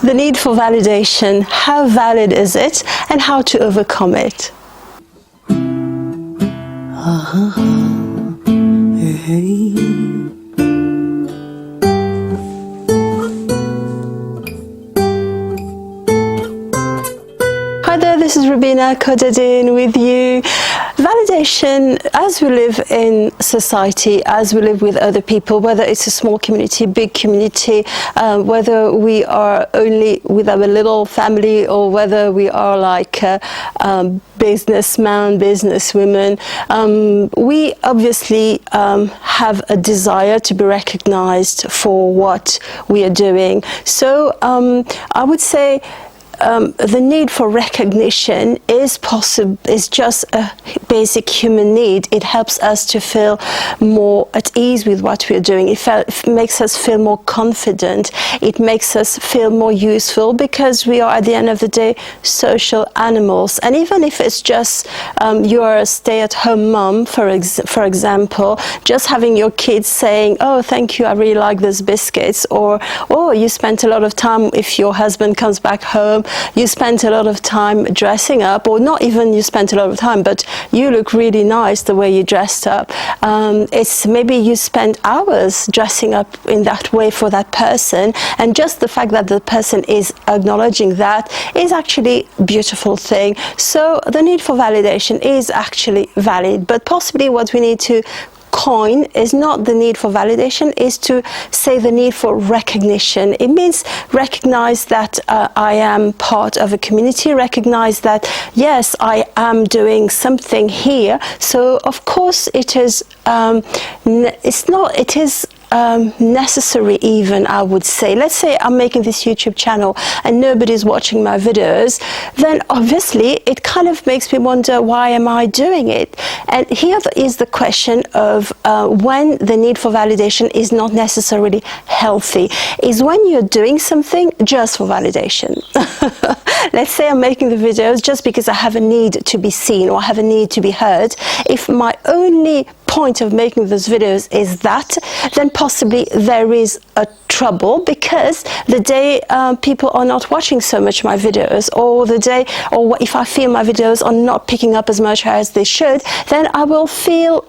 The need for validation, how valid is it, and how to overcome it? Hi there, this is Roubina Khodadin with you. Validation, as we live in society, as we live with other people, whether it's a small community, big community, whether we are only with our little family or whether we are like businessmen, businesswomen, we obviously have a desire to be recognized for what we are doing. So I would say the need for recognition is just a basic human need. It helps us to feel more at ease with what we're doing. It makes us feel more confident. It makes us feel more useful because we are, at the end of the day, social animals. And even if it's just you're a stay-at-home mom, for example, just having your kids saying, "Oh, thank you, I really like those biscuits," or "Oh, you spent a lot of time," if your husband comes back home, you spent a lot of time dressing up, or not even you spent a lot of time, but you look really nice the way you dressed up. It's maybe you spent hours dressing up in that way for that person, and just the fact that the person is acknowledging that is actually a beautiful thing. So the need for validation is actually valid, but possibly what we need to coin is not the need for validation, is to say the need for recognition. It means recognize that I am part of a community, recognize that yes, I am doing something here. So of course it is necessary even, I would say. Let's say I'm making this YouTube channel and nobody's watching my videos, then obviously it kind of makes me wonder, why am I doing it? And here is the question of when the need for validation is not necessarily healthy, is when you're doing something just for validation. Let's say I'm making the videos just because I have a need to be seen or I have a need to be heard. If my only point of making those videos is that, then possibly there is a trouble, because the day people are not watching so much my videos, or the day, or if I feel my videos are not picking up as much as they should, then I will feel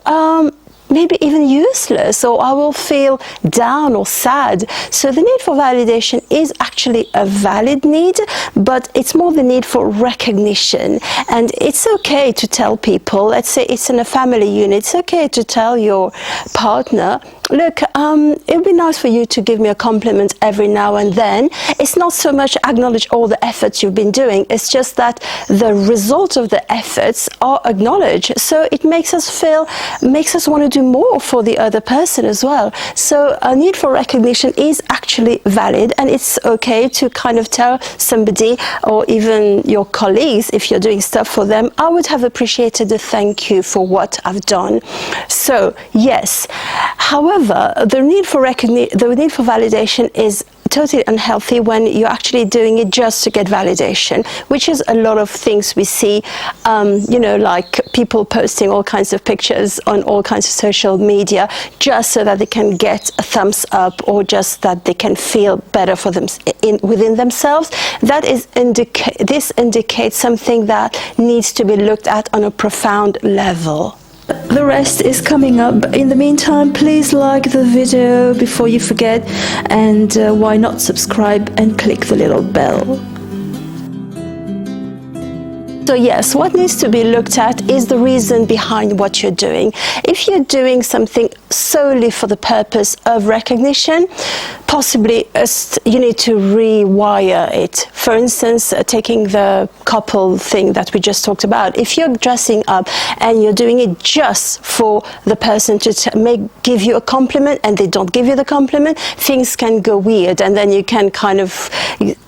maybe even useless, or I will feel down or sad. So the need for validation is actually a valid need, but it's more the need for recognition. And it's okay to tell people, let's say it's in a family unit, it's okay to tell your partner, look, it would be nice for you to give me a compliment every now and then. It's not so much acknowledge all the efforts you've been doing, it's just that the result of the efforts are acknowledged. So it makes us want to do more for the other person as well. So a need for recognition is actually valid, and it's okay to kind of tell somebody, or even your colleagues, if you're doing stuff for them, I would have appreciated a thank you for what I've done. So yes, however, the need for validation is totally unhealthy when you're actually doing it just to get validation, which is a lot of things we see, you know, like people posting all kinds of pictures on all kinds of social media just so that they can get a thumbs up, or just that they can feel better for them within themselves. This indicates something that needs to be looked at on a profound level. The rest is coming up. In the meantime, please like the video before you forget, and why not subscribe and click the little bell. So yes, what needs to be looked at is the reason behind what you're doing. If you're doing something solely for the purpose of recognition, possibly you need to rewire it. For instance, taking the couple thing that we just talked about, if you're dressing up and you're doing it just for the person to give you a compliment, and they don't give you the compliment, things can go weird, and then you can kind of,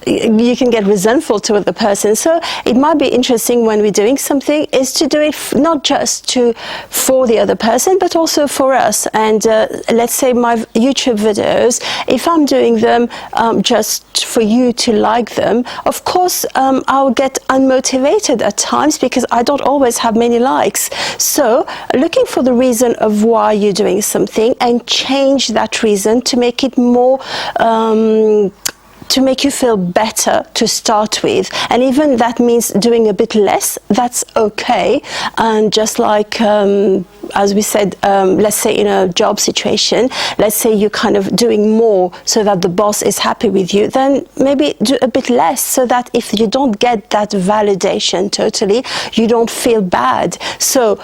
you can get resentful toward the person. So it might be interesting when we're doing something is to do it not just for the other person, but also for us. And let's say my YouTube videos, if I'm doing them just for you to like them, of course I'll get unmotivated at times because I don't always have many likes. So looking for the reason of why you're doing something and change that reason to make it more to make you feel better to start with. And even that means doing a bit less, that's okay. And just like as we said, let's say in a job situation, let's say you're kind of doing more so that the boss is happy with you, then maybe do a bit less, so that if you don't get that validation totally, you don't feel bad. So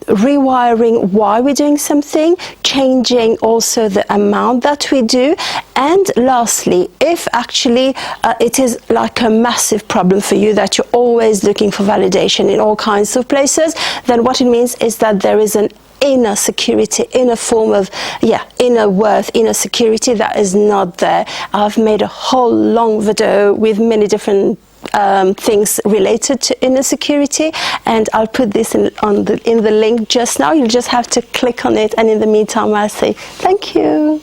rewiring why we're doing something, changing also the amount that we do, and lastly, if actually it is like a massive problem for you that you're always looking for validation in all kinds of places, then what it means is that there is an inner security, inner form of inner worth, inner security that is not there. I've made a whole long video with many different things related to inner security, and I'll put this in the link just now. You'll just have to click on it, and in the meantime I'll say thank you.